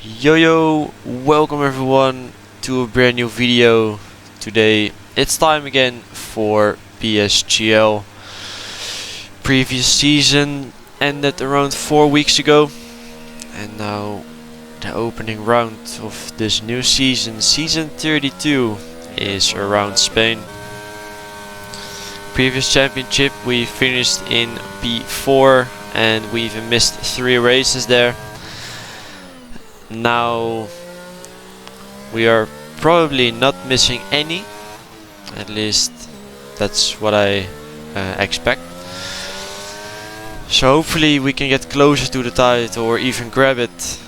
Yo, welcome everyone to a brand new video. Today it's time again for PSGL. Previous season ended around 4 weeks ago, and now the opening round of this new season, season 32, is around Spain. Previous championship we finished in P4 and we even missed 3 races there. Now we are probably not missing any, at least that's what I expect. So hopefully we can get closer to the title or even grab it.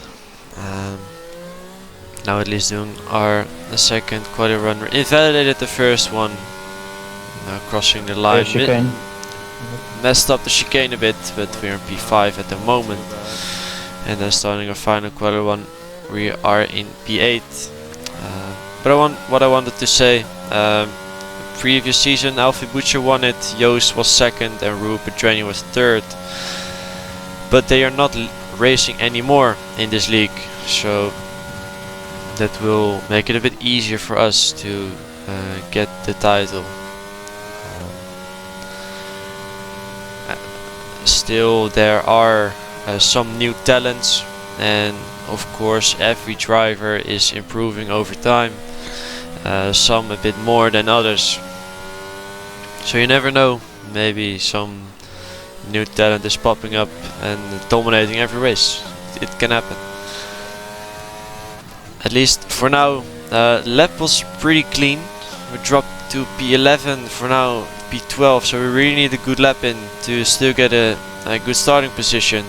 Now at least doing our second quali run, invalidated the first one. Now crossing the line, messed up the chicane a bit, but we're in P5 at the moment. And then starting our final quali one, we are in P8. But what I wanted to say, previous season Alfie Butcher won it, Joost was second and Rupert Drenny was third. But they are not racing anymore in this league, so that will make it a bit easier for us to get the title. Still there are some new talents, and of course every driver is improving over time, some a bit more than others, so you never know, maybe some new talent is popping up and dominating every race. It can happen. At least for now, lap was pretty clean. We dropped to P11, for now P12, so we really need a good lap in to still get a good starting position.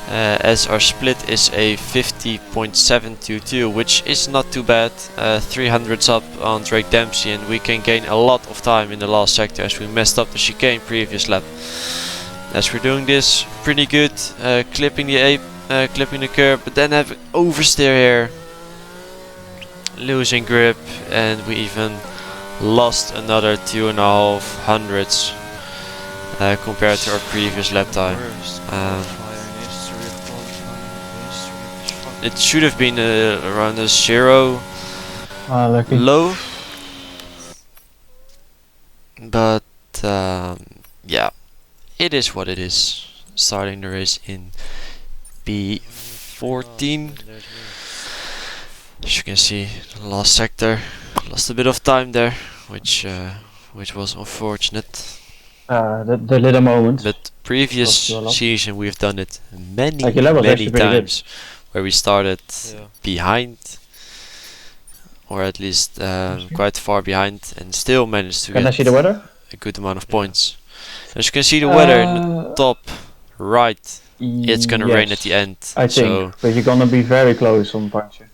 As our split is a 50.722, which is not too bad. 300s up on Drake Dempsey, and we can gain a lot of time in the last sector as we messed up the chicane previous lap. As we're doing this pretty good, clipping the curb, but then have oversteer here, losing grip, and we even lost another 2.5 hundredths compared to our previous lap time. It should have been around a 0 low, but yeah, it is what it is. Starting the race in B14. As you can see, the last sector lost a bit of time there, which was unfortunate. The little moment. But previous season we've done it many times, where we started behind, or at least quite far behind, and still managed to get a good amount of points. As you can see the weather in the top right, it's gonna rain at the end. I think, but you're gonna be very close on puncture.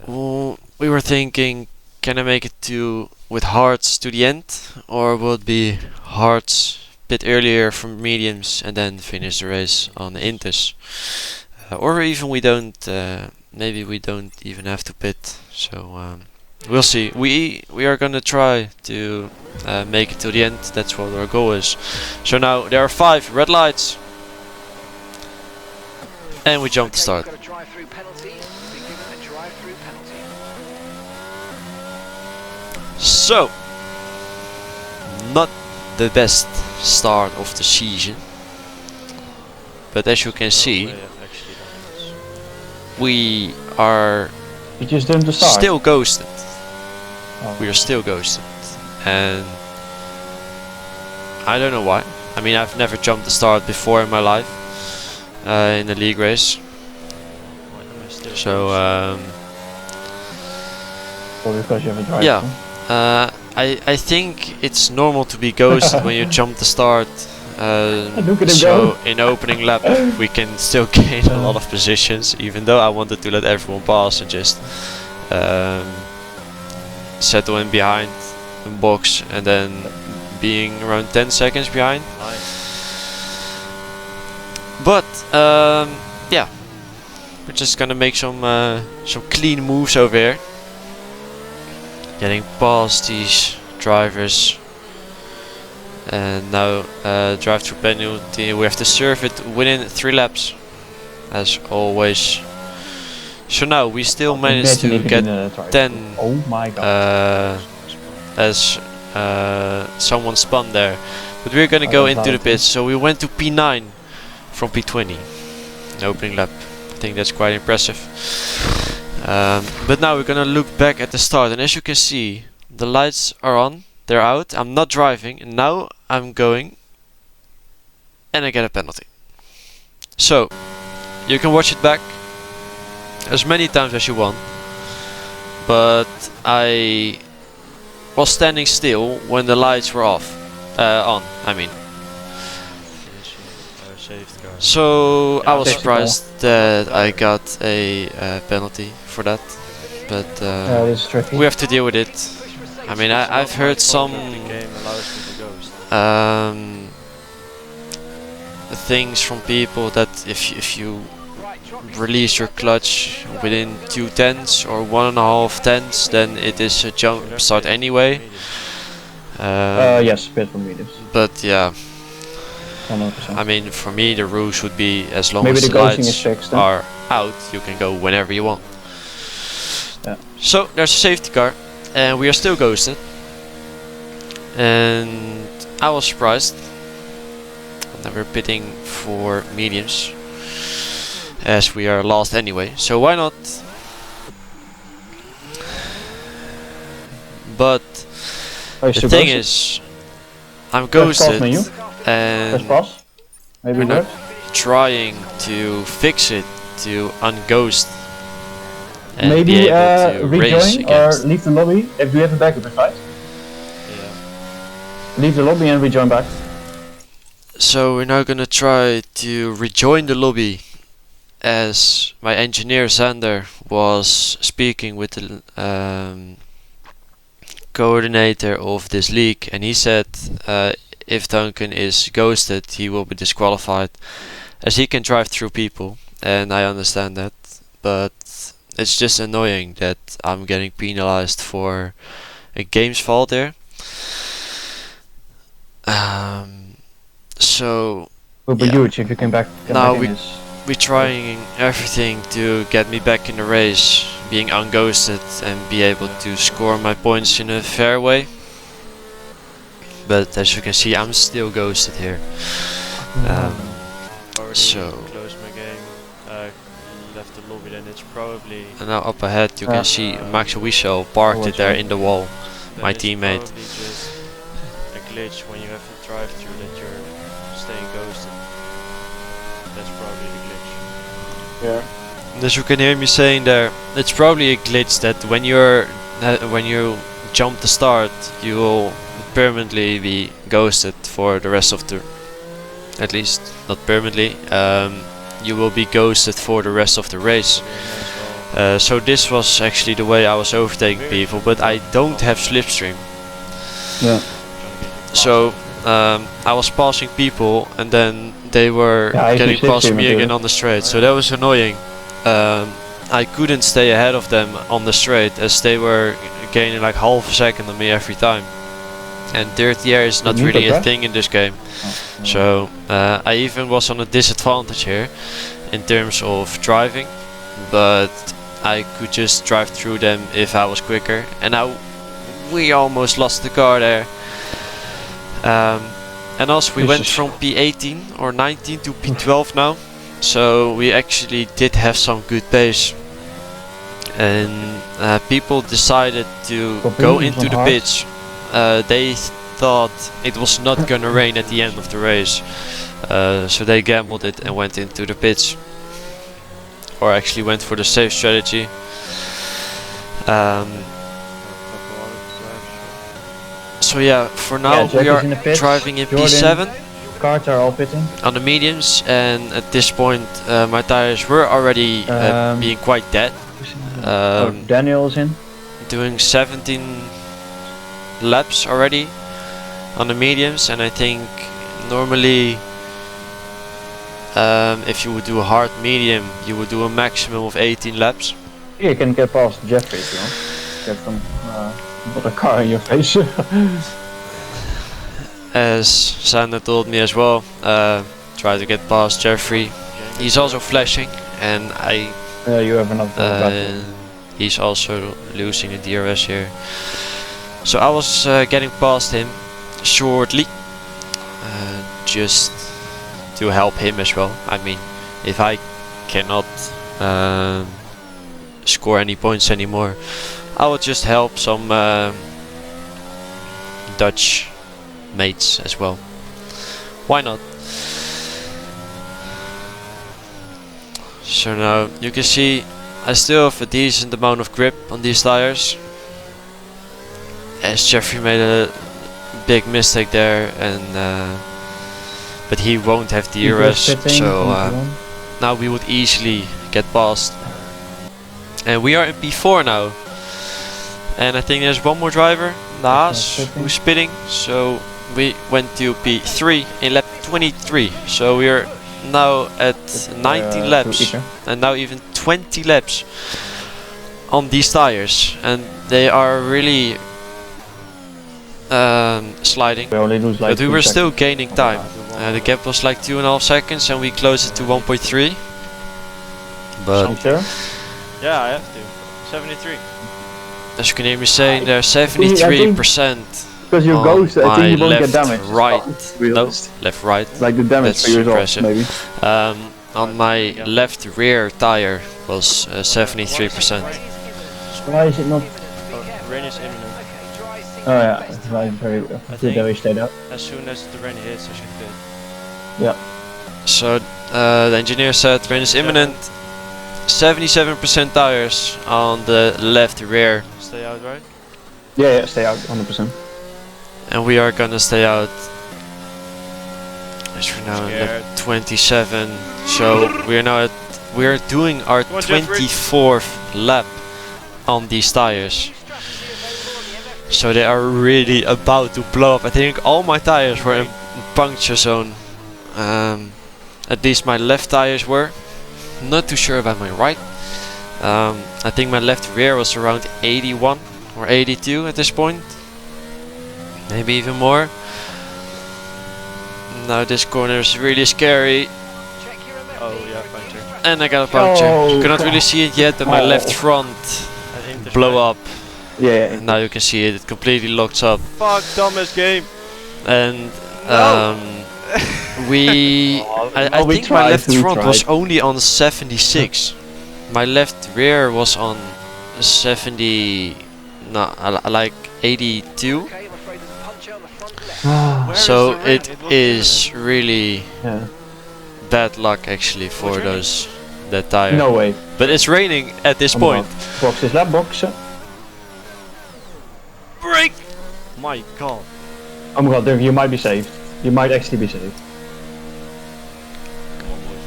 We were thinking, can I make it with hards to the end, or will it be hards a bit earlier from mediums and then finish the race on the inters? Or even we don't, maybe we don't even have to pit, so we'll see. We are gonna try to make it to the end. That's what our goal is. So now there are 5 red lights, and we jump the start. So, not the best start of the season, but as you can see, we are still ghosted. We are still ghosted, and I don't know why. I mean, I've never jumped the start before in my life in a league race, so because you have a drive. yeah. I think it's normal to be ghosted when you jump the start. So in opening lap we can still gain a lot of positions, even though I wanted to let everyone pass and just settle in behind and box, and then being around 10 seconds behind. But yeah, we're just gonna make some clean moves over here, getting past these drivers. And now drive through penalty, we have to serve it within 3 laps as always. So now we still managed to get 10 oh my god. as someone spun there. But we're gonna go into the pits, so we went to P9 from P20. The opening lap. I think that's quite impressive. But now we're gonna look back at the start, and as you can see, the lights are on, they're out, I'm not driving, and now I'm going, and I get a penalty. So, you can watch it back as many times as you want, but I was standing still when the lights were off, on, I mean. So I was surprised that I got a penalty for that, but we have to deal with it. I mean, I've heard some things from people that if you release your clutch within 2 tenths or 1.5 tenths, then it is a jump start anyway. Yes, bit for mediums. But yeah. 100%. I mean, for me the rules would be as long as the lights are out, you can go whenever you want. Yeah. So there's a safety car, and we are still ghosted. And I was surprised. And we're pitting for mediums, as we are last anyway. So why not? Oh, But the thing is, I'm ghosted. And maybe we're trying to fix it to unghost and maybe be able to race rejoin or leave the lobby if you have a backup invite. Yeah. Leave the lobby and rejoin back. So we're now gonna try to rejoin the lobby, as my engineer Sander was speaking with the coordinator of this league, and he said if Duncan is ghosted, he will be disqualified, as he can drive through people, and I understand that, but it's just annoying that I'm getting penalized for a game's fault there. So it would be huge if you came back. Now we're trying everything to get me back in the race, being unghosted and be able to score my points in a fair way. But as you can see, I'm still ghosted here. So closed my game, left the lobby, then it's probably. And now up ahead you can see Max Wiesel parked it there in the wall. My teammate. Just a glitch when you have to drive through that you're staying ghosted. That's probably the glitch. Yeah. As you can hear me saying there, it's probably a glitch that when you jump the start, you will permanently be ghosted for the rest of the, at least not permanently, you will be ghosted for the rest of the race. So this was actually the way I was overtaking people, but I don't have slipstream. Yeah. So I was passing people, and then they were getting past me again on the straight, so that was annoying. I couldn't stay ahead of them on the straight, as they were gaining like half a second on me every time. And dirty air is not really a thing in this game. So I even was on a disadvantage here in terms of driving, but I could just drive through them if I was quicker. And now we almost lost the car there. And also we went from P18 or 19 to P12 now. So we actually did have some good pace. And people decided to go into the pits. They thought it was not gonna rain at the end of the race, so they gambled it and went into the pits, or actually went for the safe strategy. So yeah, for now we are driving in P7. Cars are all pitting on the mediums, and at this point my tires were already being quite dead. Daniel is in, doing 17 laps already on the mediums, and I think normally if you would do a hard medium you would do a maximum of 18 laps. You can get past Jeffrey if you want. Get some put a car in your face. As Sander told me as well, try to get past Jeffrey. He's also flashing, and I You have another battle. He's also losing the DRS here. So I was getting past him shortly, just to help him as well. I mean, if I cannot score any points anymore, I will just help some Dutch mates as well. Why not? So now you can see I still have a decent amount of grip on these tires, as Jeffrey made a big mistake there, and but he won't have DRS, so now we would easily get past. And we are in P4 now, and I think there's one more driver, Naas, who's spitting, so we went to P3 in lap 23, so we are now at 19 laps, and now even 20 laps on these tires, and they are really sliding, but we were still gaining time. The gap was like 2.5 seconds, and we closed it to 1.3. But sure? Yeah, I have to. 73. as you can hear me saying, they're 73%. Because your ghost, I think you won't get damaged. Right, no, left, right. Like the damage That's for yourself, impressive. maybe. On my left rear tire was 73%. Why is it not? Rain is imminent. Oh yeah, it's like very good that we stayed up. As soon as the rain hits, I should fit. Yeah. So the engineer said rain is imminent. 77% tires on the left rear. Stay out, right? Yeah, stay out 100%. And we are gonna stay out. As we're now Scared. at 27, so we're doing our 24th lap on these tires. So they are really about to blow up. I think all my tires were in puncture zone. At least my left tires were. Not too sure about my right. I think my left rear was around 81 or 82 at this point. Maybe even more. Now this corner is really scary. Oh yeah, puncture. And I got a puncture. Oh, You cannot really see it yet, but my left front I think there's blow right. up. Yeah. And now you can see it, it completely locks up. Fuck, dumbest game. And I we think my tried, left we front was tried. only on 76. My left rear was on 70, no, like 82. So it is really Yeah. bad luck actually for that tire. No way. But it's raining at this point. Box is that box? Break! My god. Oh my god, Dirk, you might be saved. You might actually be saved. Come on, boys.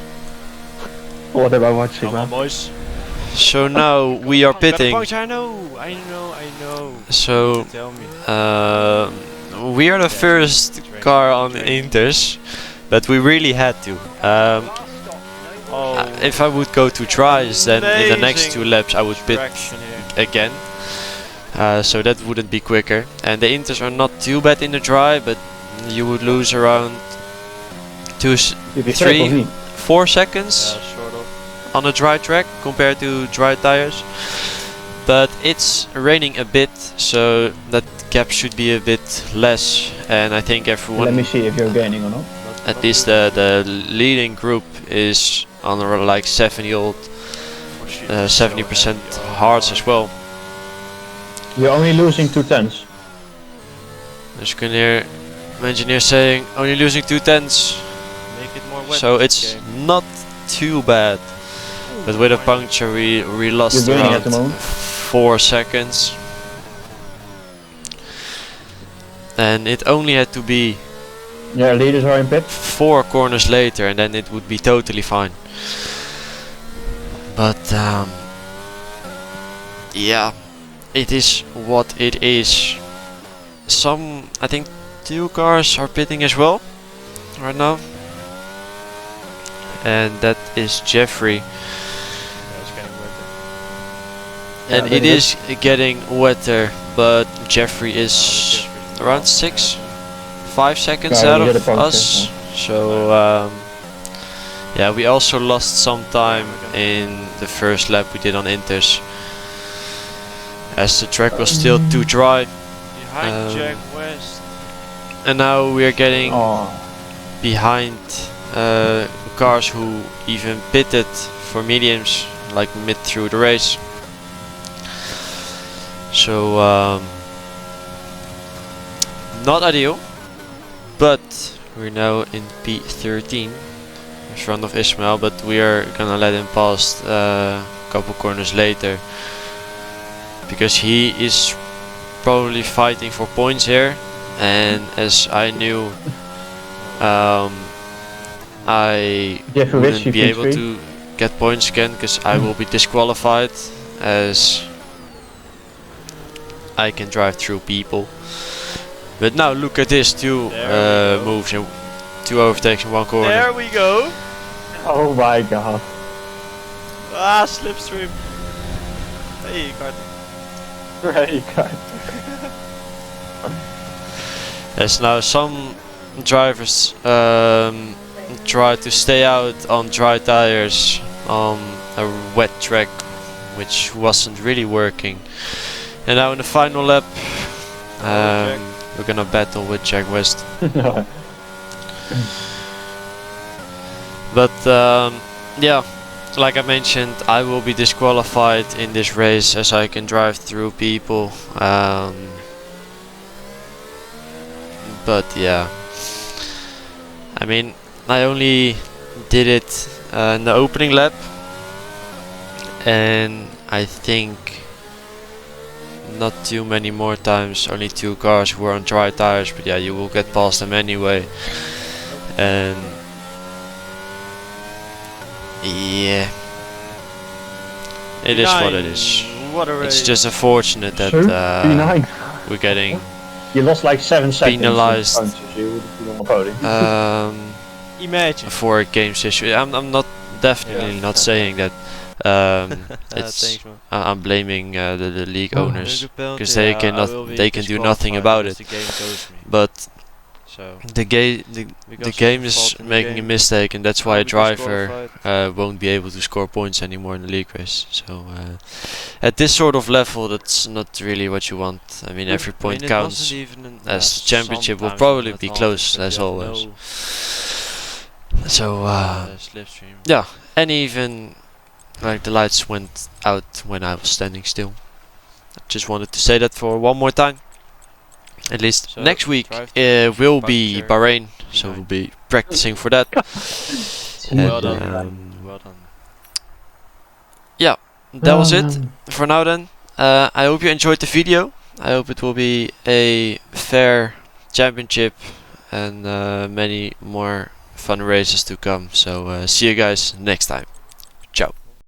What about watching, Come on, man? boys. So now we are Got a pitting. puncture, I know. So Tell me. we are the first car on Inters, but we really had to. If I would go to tries, then in the next 2 laps I would pit Traction here. again. So that wouldn't be quicker. And the Inters are not too bad in the dry, but you would lose around 2, 3, 4 seconds Sort of. on a dry track compared to dry tires. But it's raining a bit, so that gap should be a bit less. And I think everyone, Let me see if you're gaining or not. at least the leading group, is on like 70% hards as well. You're only losing 2 tenths. As you can hear my engineer saying, only losing 2 tenths. Make it more wet. So this it's game. not too bad. But with a puncture we lost You're gaining at around the moment. 4 seconds. And it only had to be Yeah, leaders are in pit. 4 corners later and then it would be totally fine. But yeah, it is what it is. I think 2 cars are pitting as well right now. And that is Jeffrey. Yeah, it's getting wetter. And Yeah, it is getting wetter, but Jeffrey is around 5 seconds Yeah, out he did a of puncture, us. So Yeah, we also lost some time in the first lap we did on Inters, as the track was still too dry. Behind Jack West. And now we are getting Oh, behind cars who even pitted for mediums, like mid through the race. So not ideal, but we're now in P13 in front of Ismail, but we are gonna let him pass a couple corners later, because he is probably fighting for points here, and as I knew, I wouldn't be able to get points again, because I will be disqualified, as I can drive through people. But now look at this, two moves and 2 overtakes in 1 corner. There we go. oh my god. Ah, slipstream. Hey, Cart. Hey, god. As now some drivers try to stay out on dry tires on a wet track, which wasn't really working. And now in the final lap, we're gonna battle with Jack West. But yeah, like I mentioned, I will be disqualified in this race, as I can drive through people. But yeah, I mean, I only did it in the opening lap, and I think not too many more times, only 2 cars who were on dry tires, but yeah, you will get past them anyway. And yeah, it is what it is. What a race. It's just unfortunate that we're getting You lost like 7 seconds. penalized. You would have been on the podium. Imagine. For a game issue. I'm not definitely not saying that. It's I'm blaming the league owners, because they can do nothing about it. But the game is making a mistake, and that's why a driver won't be able to score points anymore in the league race. So at this sort of level, that's not really what you want. I mean, every point counts, as the championship will probably be close as always. So yeah, and even like the lights went out when I was standing still. I just wanted to say that for one more time. At least so next week will be Bahrain, so we'll be practicing for that. Well done. Well done. Yeah, that was it for now then. I hope you enjoyed the video. I hope it will be a fair championship and many more fun races to come. So see you guys next time. Ciao.